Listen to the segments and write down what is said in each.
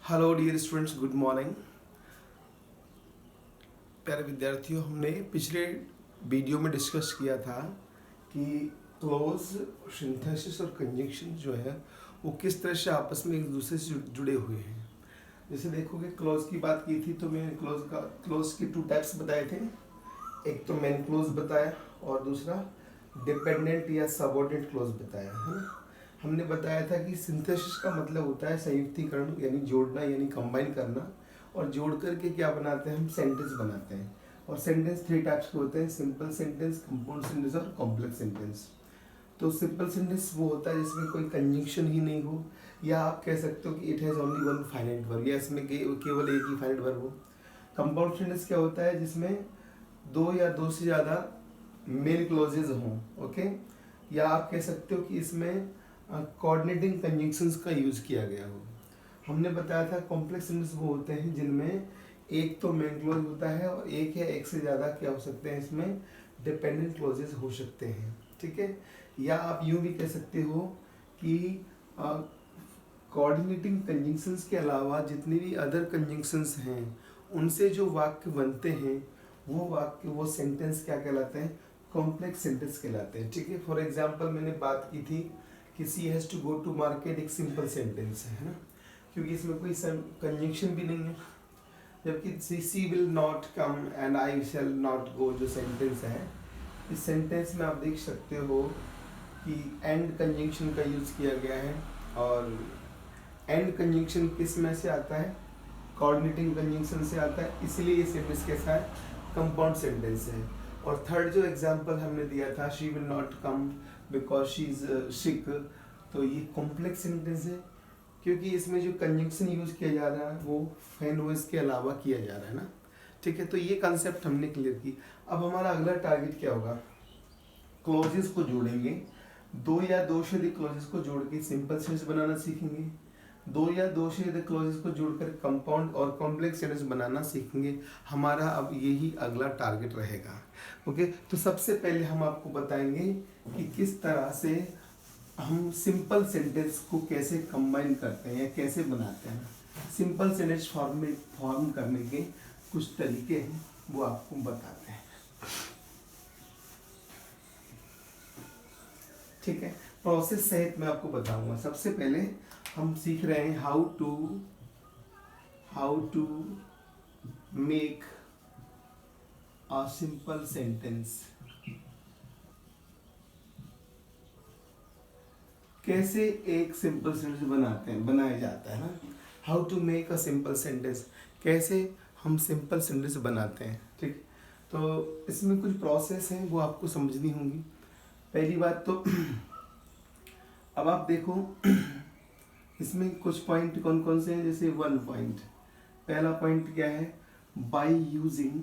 Hello dear students, good morning. प्यारे विद्यार्थियों, हमने पिछले वीडियो में डिस्कस किया था कि क्लॉज, सिंथेसिस और कंजंक्शन जो है वो किस तरह से आपस में एक दूसरे से जुड़े हुए हैं। जैसे देखोगे, क्लॉज की बात की थी तो मैंने क्लॉज के टू टाइप्स बताए थे। एक तो मेन क्लॉज बताया और दूसरा डिपेंडेंट या सबऑर्डिनेट क्लॉज बताया, है ना। हमने बताया था कि सिंथेसिस का मतलब होता है संयुक्तिकरण, यानी जोड़ना, यानी कंबाइन करना। और जोड़ करके क्या बनाते हैं, हम सेंटेंस बनाते हैं। और सेंटेंस थ्री टाइप्स के होते हैं: सिंपल सेंटेंस, कंपाउंड सेंटेंस और कॉम्प्लेक्स सेंटेंस। तो सिंपल सेंटेंस वो होता है जिसमें कोई कंजंक्शन ही नहीं हो, या आप कह सकते हो कि it has only one finite verb, या इसमें केवल एक ही फाइनाइट वर्ब हो। कंपाउंड सेंटेंस क्या होता है, जिसमें दो या दो से ज़्यादा मेन क्लॉजेज हों, ओके। या आप कह सकते हो कि इसमें कोऑर्डिनेटिंग कंजंक्शंस का यूज़ किया गया हो। हमने बताया था कॉम्प्लेक्स सेंटेंस वो होते हैं जिनमें एक तो मेन क्लॉज होता है और एक या एक से ज़्यादा क्या हो सकते हैं, इसमें डिपेंडेंट क्लॉजेज हो सकते हैं, ठीक है। या आप यूँ भी कह सकते हो कि कोऑर्डिनेटिंग कंजंक्शंस के अलावा जितनी भी अदर कंजंक्शंस हैं उनसे जो वाक्य बनते हैं वो वाक्य, वो सेंटेंस क्या कहलाते हैं, कॉम्प्लेक्स सेंटेंस कहलाते हैं, ठीक है। फॉर एग्जांपल मैंने बात की थी कि she has to go to market, एक सिंपल सेंटेंस है ना, क्योंकि इसमें कोई कंजंक्शन भी नहीं है। जबकि she will not come and I shall not go जो सेंटेंस है, इस सेंटेंस में आप देख सकते हो कि एंड कंजंक्शन का यूज़ किया गया है। और एंड कंजंक्शन किस में से आता है, कोऑर्डिनेटिंग कंजंक्शन से आता है, इसलिए ये सेंटेंस कैसा है, कंपाउंड सेंटेंस है। और थर्ड जो एग्जांपल हमने दिया था, she will not come because she is sick, तो ये कॉम्प्लेक्स सेंटेंस है, क्योंकि इसमें जो कंजंक्शन यूज किया जा रहा है वो फैन वॉइस के अलावा किया जा रहा है ना, ठीक है। तो ये कंसेप्ट हमने क्लियर की। अब हमारा अगला टारगेट क्या होगा, क्लॉजेस को जोड़ेंगे, दो या दो से अधिक क्लॉजेस को जोड़ के सिंपल सेंटेंस बनाना सीखेंगे, दो या दो से अधिक क्लॉजेस को जोड़कर कंपाउंड और कॉम्प्लेक्स सेंटेंस बनाना सीखेंगे। हमारा अब यही अगला टारगेट रहेगा, ओके। तो सबसे पहले हम आपको बताएंगे कि किस तरह से हम सिंपल सेंटेंस को कैसे कंबाइन करते हैं या कैसे बनाते हैं। सिंपल सेंटेंस फॉर्म करने के कुछ तरीके हैं, वो आपको बताते हैं, ठीक है। प्रोसेस सहित मैं आपको बताऊंगा। सबसे पहले हम सीख रहे हैं how to make a simple sentence. कैसे एक सिंपल सेंटेंस बनाया जाता है ना, how to make a simple sentence, कैसे हम सिंपल सेंटेंस बनाते हैं, ठीक। तो इसमें कुछ प्रोसेस हैं वो आपको समझनी होंगी। पहली बात तो अब आप देखो इसमें कुछ पॉइंट कौन कौन से हैं। जैसे वन पॉइंट, पहला पॉइंट क्या है, बाय यूजिंग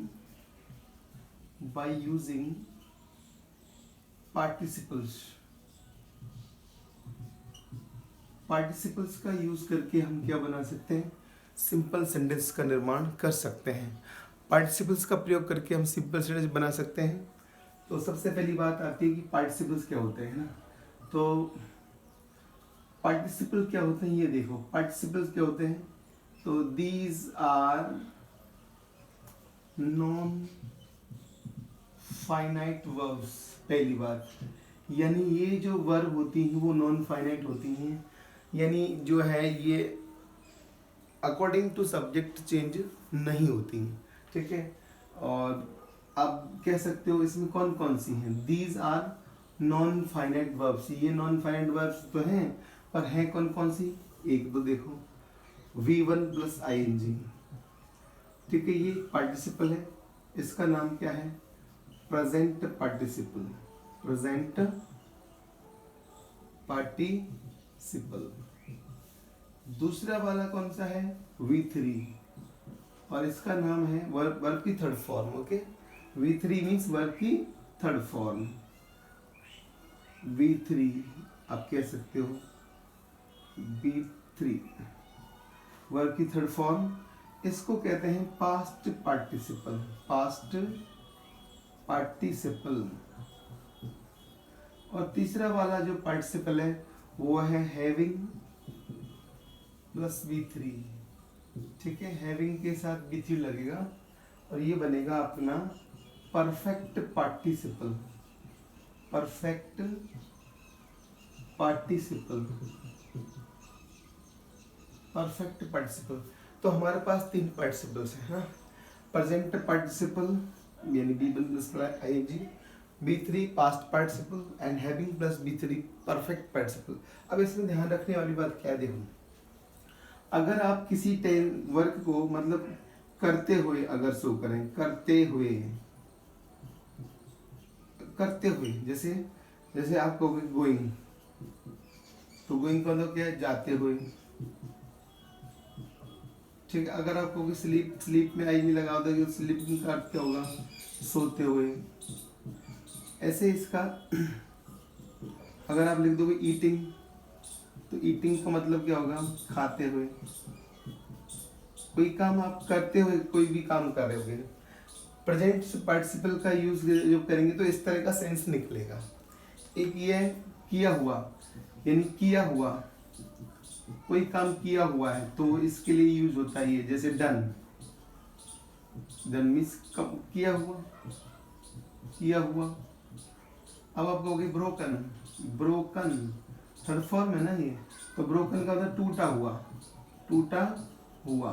पार्टिसिपल्स। पार्टिसिपल्स का यूज करके हम क्या बना सकते हैं, सिंपल सेंटेंस का निर्माण कर सकते हैं। पार्टिसिपल्स का प्रयोग करके हम सिंपल सेंटेंस बना सकते हैं। तो सबसे पहली बात आती है कि पार्टिसिपल्स क्या होते हैं ना। तो पार्टिसिपल क्या होते हैं, ये देखो पार्टिसिपल्स क्या होते हैं। तो these are non finite verbs. पहली बात, यानी ये जो वर्ब होती हैं वो नॉन फाइनाइट होती हैं, यानी जो है ये अकॉर्डिंग टू सब्जेक्ट चेंज नहीं होती, ठीक है। और आप कह सकते हो इसमें कौन कौन सी हैं, these are non finite verbs. ये नॉन फाइनाइट वर्ब्स तो हैं, पर हैं कौन कौन सी, एक दो देखो, V1 प्लस ING, ठीक है। ये पार्टिसिपल है, इसका नाम क्या है, प्रेजेंट पार्टिसिपल, प्रेजेंट पार्टिसिपल। दूसरा वाला कौन सा है, V3, और इसका नाम है वर्ब की third form, okay. V3 means verb की थर्ड फॉर्म। V3 आप कह सकते हो, V3 वर्ब की थर्ड फॉर्म, इसको कहते हैं पास्ट पार्टिसिपल, पास्ट पार्टिसिपल। और तीसरा वाला जो पार्टिसिपल है वो है हैविंग प्लस V3, ठीक है, हैविंग के साथ बी थ्री लगेगा और ये बनेगा अपना perfect participle. Perfect participle, perfect participle. तो हमारे पास तीन पार्टिसिपल्स हैं ना, प्रेजेंट पार्टिसिपल यानी B one plus ING, B three past participle and having plus B three perfect participle. अब इसमें ध्यान रखने वाली बात क्या है, देखो अगर आप किसी वर्क को मतलब करते हुए अगर शो करें, करते हुए, करते हुए, जैसे जैसे आप कहोगे गोइंग, तो गोइंग का मतलब क्या है, जाते हुए। ठीक है, अगर आप कहोगे स्लीप, स्लीप में आई नहीं लगा होता कि स्लीपिंग का अर्थ क्या होगा, सोते हुए। ऐसे इसका अगर आप लिख दोगे ईटिंग, तो ईटिंग का मतलब क्या होगा, खाते हुए। कोई काम आप करते हुए कोई भी काम कर रहे होगे, प्रेजेंट पार्टिसिपल का यूज जो करेंगे तो इस तरह का सेंस निकलेगा। एक ये है किया हुआ, यानी किया हुआ, कोई काम किया हुआ है तो इसके लिए यूज होता है ये, जैसे डन, डन मीन्स किया हुआ, किया हुआ। अब आप कहोगे ब्रोकन, ब्रोकन थर्ड फॉर्म है ना ये, तो ब्रोकन का मतलब टूटा हुआ, टूटा हुआ।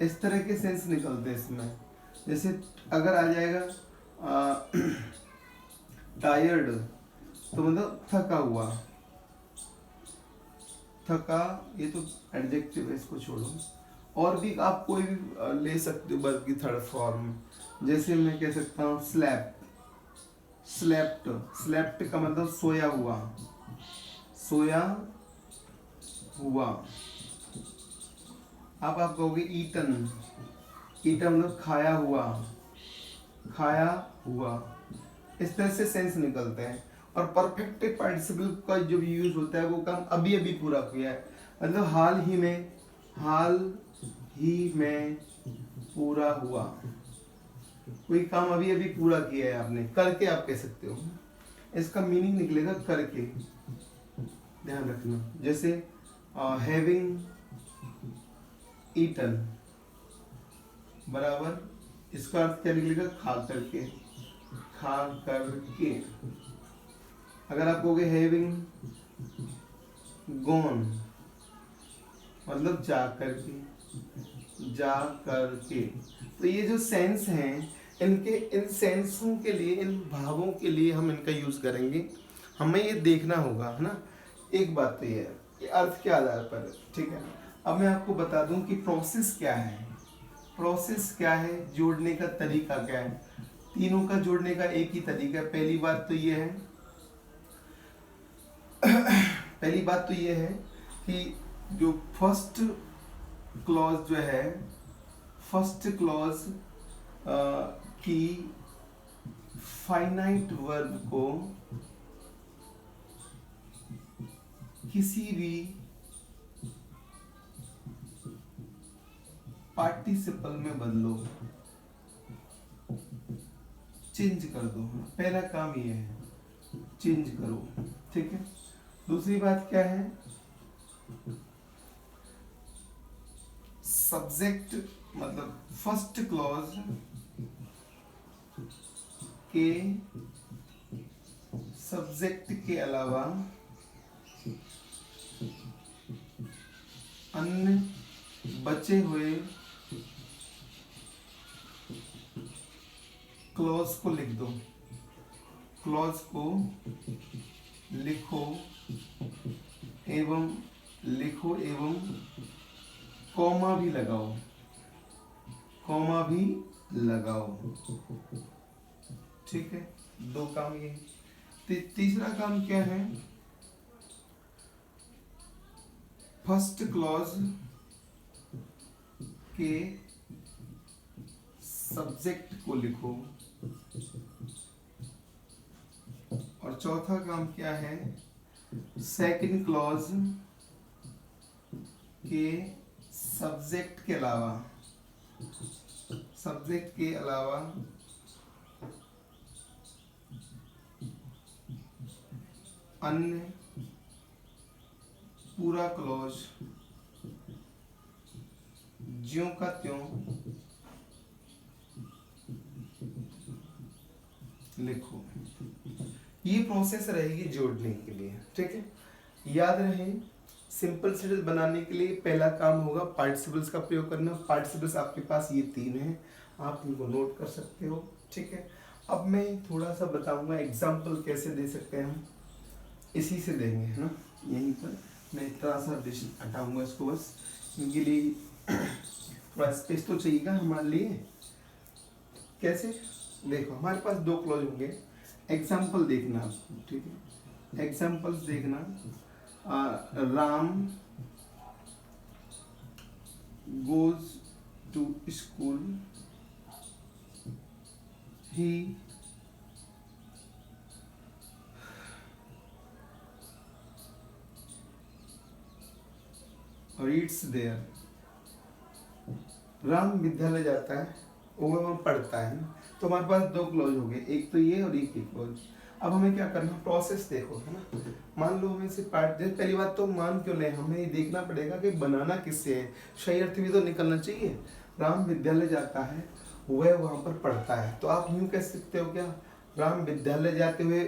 इस तरह के सेंस निकलते हैं इसमें। जैसे अगर आ जाएगा टायर्ड, तो मतलब थका हुआ, थका, ये तो एडजेक्टिव है, इसको छोड़ो। और भी आप कोई भी ले सकते हो वर्ब की थर्ड फॉर्म, जैसे मैं कह सकता हूँ स्लैप, स्लेप्ट, स्लेप्ट का मतलब सोया हुआ, सोया हुआ। अब आप कहोगे ईटन, ईटन मतलब खाया हुआ, खाया हुआ। इस तरह से सेंस निकलते हैं। और परफेक्ट पार्टिसिपल का जो यूज होता है वो काम अभी अभी पूरा किया है, मतलब हाल ही में, हाल ही में पूरा हुआ। कोई काम अभी अभी पूरा किया है आपने, करके आप कह सकते हो। इसका मीनिंग निकलेगा करके, ध्यान रखना। जैसे हैविंग ईटन बराबर इसका अर्थ क्या निकलेगा, खा करके, खा करके। अगर आप कहोगे हैविंग गॉन, मतलब जा करके, जा करके। तो ये जो सेंस हैं, इनके इन सेंसों के लिए, इन भावों के लिए हम इनका यूज करेंगे। हमें ये देखना होगा, है ना। एक बात तो ये है कि अर्थ के आधार पर, ठीक है। अब मैं आपको बता दूं कि प्रोसेस क्या है, प्रोसेस क्या है, जोड़ने का तरीका क्या है। तीनों का जोड़ने का एक ही तरीका है। पहली बात तो ये है पहली बात तो ये है कि जो फर्स्ट क्लॉज जो है, फर्स्ट क्लॉज की फाइनाइट वर्ब को किसी भी पार्टिसिपल में बदलो, चेंज कर दो। पहला काम ये है, चेंज करो, ठीक है। दूसरी बात क्या है, सब्जेक्ट मतलब फर्स्ट क्लॉज के सब्जेक्ट के अलावा अन्य बचे हुए क्लॉज को लिख दो, क्लॉज को लिखो एवं कॉमा भी लगाओ, कॉमा भी लगाओ, ठीक है। दो काम ये। तीसरा काम क्या है, फर्स्ट क्लॉज के सब्जेक्ट को लिखो। और चौथा काम क्या है, सेकंड क्लॉज के सब्जेक्ट के अलावा, सब्जेक्ट के अलावा अन्य पूरा क्लॉज ज्यों का त्यों लिखो। ये प्रोसेस रहेगी जोड़ने के लिए, ठीक है। याद रहे सिंपल सेंटेंस बनाने के लिए पहला काम होगा पार्टिसिपल्स का प्रयोग करना। पार्टिसिपल्स आपके पास ये 3 हैं, आप इनको नोट कर सकते हो, ठीक है। अब मैं थोड़ा सा बताऊंगा एग्जाम्पल कैसे दे सकते हैं हम, इसी से देंगे, है ना। यहीं पर मैं थोड़ा सा हटाऊंगा इसको, बस इनके लिए थोड़ा स्पेस तो चाहिएगा हमारे लिए। कैसे, देखो हमारे पास 2 क्लॉज होंगे, एग्जाम्पल देखना आप, ठीक है। एग्जाम्पल्स देखना, Ram goes to school, he reads there. Ram विद्यालय जाता है, वो वहाँ पढ़ता है ना। तो हमारे पास 2 क्लॉज हो गए, एक तो ये और एक क्लॉज। अब हमें क्या करना, प्रोसेस देखो, है ना। मान लो हमें से पार्ट दे, पहली बात तो मान क्यों ले, हमें ये देखना पड़ेगा कि बनाना किससे है, सही अर्थ भी तो निकलना चाहिए। राम विद्यालय जाता है, वह वहाँ पर पढ़ता है, तो आप यूँ कह सकते हो क्या, राम विद्यालय जाते हुए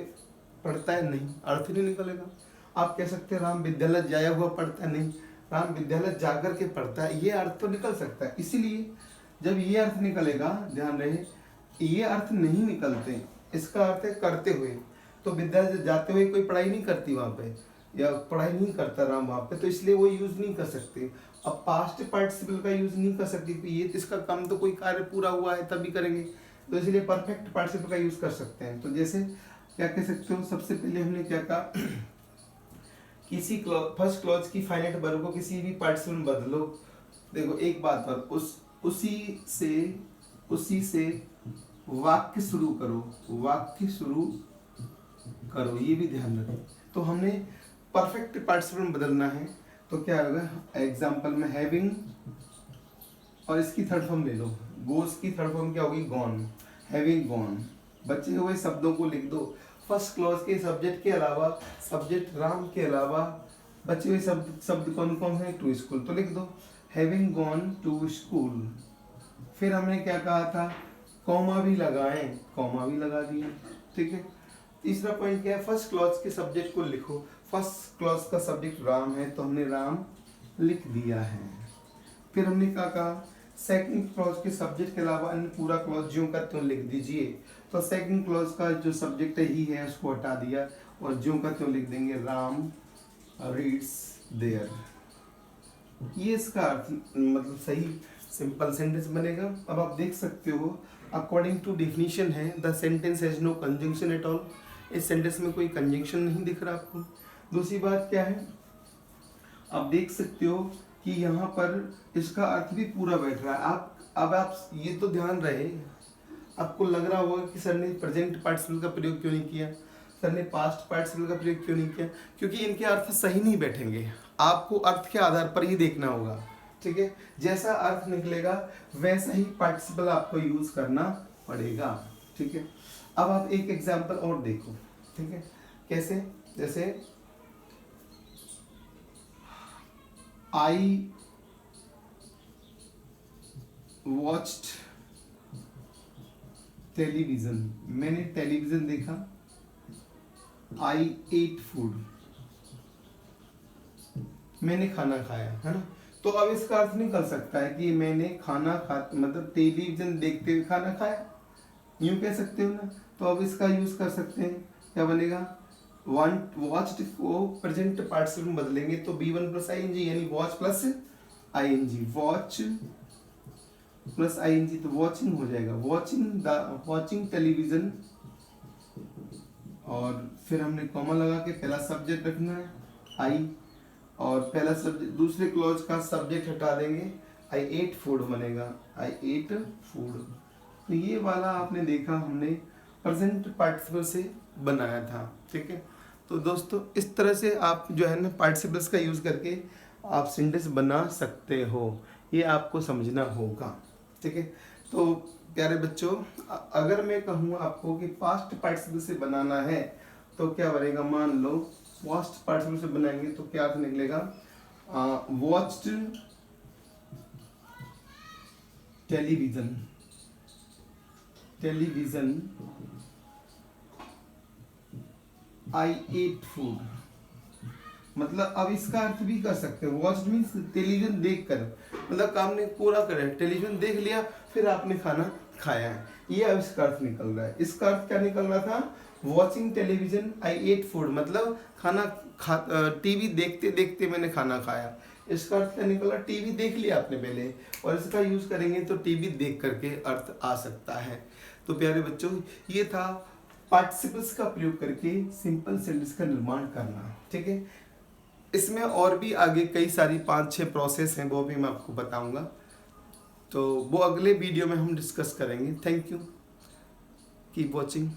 पढ़ता है, नहीं, अर्थ नहीं निकलेगा। आप कह सकते हैं राम विद्यालय जाया हुआ पढ़ता है, नहीं, राम विद्यालय जाकर के पढ़ता है, ये अर्थ तो निकल सकता है। इसीलिए जब ये अर्थ निकलेगा, ध्यान रहे ये अर्थ नहीं निकलते, इसका अर्थ है करते हुए। तो विद्यालय जाते हुए कोई पढ़ाई नहीं करती वहाँ पे, या पढ़ाई नहीं करता राम वहाँ पे, तो इसलिए वो यूज नहीं कर सकते। अब पास्ट पार्टिसिपल का यूज नहीं कर सकते, ये इसका काम तो कोई कार्य पूरा हुआ है तभी करेंगे, तो इसलिए परफेक्ट पार्टिसिपल का यूज कर सकते हैं। तो जैसे क्या कह सकते हो, सबसे पहले हमने क्या कहा, किसी फर्स्ट क्लॉज की फाइनाइट वर्ब को किसी भी पार्टिसिपल में बदलो। देखो एक बात पर, उसी से वाक्य शुरू करो, वाक्य शुरू करो, ये भी ध्यान रखो। तो हमने परफेक्ट पार्टिसिपल में बदलना है, तो क्या होगा, एग्जाम्पल में हैविंग, और इसकी थर्ड फॉर्म ले लो, गोस की थर्ड फॉर्म क्या होगी, गॉन, हैविंग गॉन। बचे हुए शब्दों को लिख दो, फर्स्ट क्लॉज के सब्जेक्ट के अलावा, सब्जेक्ट राम के अलावा बचे हुए शब्द कौन कौन है, टू स्कूल, तो लिख दो हैविंग गॉन टू स्कूल। फिर हमने क्या कहा था, कॉमा भी लगाएं, कॉमा भी लगा दिए, ठीक है। तीसरा पॉइंट क्या है, फर्स्ट क्लॉज के सब्जेक्ट को लिखो। फर्स्ट क्लॉज का सब्जेक्ट राम है, तो हमने राम लिख दिया है। फिर हमने क्या कहा, सेकंड क्लॉज के सब्जेक्ट के अलावा अन्य पूरा क्लॉज ज्यों का त्यों लिख दीजिए। तो सेकंड क्लॉज का जो सब्जेक्ट है ही है, उसको हटा दिया और ज्यों का त्यों लिख देंगे, राम रीड्स देयर। ये इसका अर्थ मतलब सही सिंपल सेंटेंस बनेगा। अब आप देख सकते हो, अकॉर्डिंग टू डेफिनेशन है, the sentence has no conjunction at all. इस सेंटेंस में कोई कंजंक्शन नहीं दिख रहा आपको। दूसरी बात क्या है, आप देख सकते हो कि यहाँ पर इसका अर्थ भी पूरा बैठ रहा है। आप ये तो ध्यान रहे, आपको लग रहा होगा कि सर ने प्रेजेंट पार्टिसिपल का प्रयोग क्यों नहीं किया, सर ने पास्ट पार्टिसिपल का प्रयोग क्यों नहीं किया, क्योंकि इनके अर्थ सही नहीं बैठेंगे। आपको अर्थ के आधार पर ही देखना होगा, ठीक है। जैसा अर्थ निकलेगा वैसा ही पार्टिसिपल आपको यूज करना पड़ेगा, ठीक है। अब आप एक एग्जांपल और देखो, ठीक है। कैसे, जैसे आई वॉच्ड टेलीविजन, मैंने टेलीविजन देखा। आई एट फूड, मैंने खाना खाया, है ना। तो अब इसका अर्थ निकल सकता है कि मैंने खाना खा मतलब टेलीविजन देखते हुए खाना खाया, यूं कह सकते हो ना। तो अब इसका यूज कर सकते हैं, क्या बनेगा, वॉच्ड को प्रेजेंट पार्टिसिपल में बदलेंगे तो B1 प्लस ING, यानी watch plus ING, watch plus ING, तो वॉचिंग हो जाएगा, वॉचिंग टेलीविजन। और फिर हमने कॉमा लगा के पहला सब्जेक्ट रखना है आई, और पहला सब्जेक्ट, दूसरे क्लॉज का सब्जेक्ट हटा देंगे, आई एट फूड बनेगा, आई एट फूड। तो ये वाला आपने देखा हमने प्रेजेंट पार्टिसिपल से बनाया था, ठीक है। तो दोस्तों इस तरह से आप जो है ना पार्टिसिपल्स का यूज करके आप सेंटेंस बना सकते हो, ये आपको समझना होगा, ठीक है। तो प्यारे बच्चों, अगर मैं कहूँ आपको कि पास्ट पार्टिसिपल से बनाना है तो क्या बनेगा, मान लो पास्ट पार्टिसिपल से बनाएंगे तो क्या अर्थ निकलेगा, watched television, television, I ate food, मतलब अब इसका अर्थ भी कर सकते हो, वॉच मीन्स टेलीविजन देख कर, मतलब काम ने पूरा करे, टेलीविजन देख लिया फिर आपने खाना खाया है, ये अब इसका अर्थ निकल रहा है। इसका अर्थ क्या निकल रहा था, watching television I ate food, मतलब टीवी देखते देखते मैंने खाना खाया। इसका अर्थ क्या निकला, टीवी देख लिया आपने पहले, और इसका यूज करेंगे तो टीवी देख करके अर्थ आ सकता है। तो प्यारे बच्चों, ये था पार्टिसिपल्स का प्रयोग करके सिंपल सेंटेंस का निर्माण करना, ठीक है। इसमें और भी आगे कई सारी 5-6 प्रोसेस हैं, वो भी मैं आपको बताऊंगा, तो वो अगले वीडियो में हम डिस्कस करेंगे। Thank you, keep watching.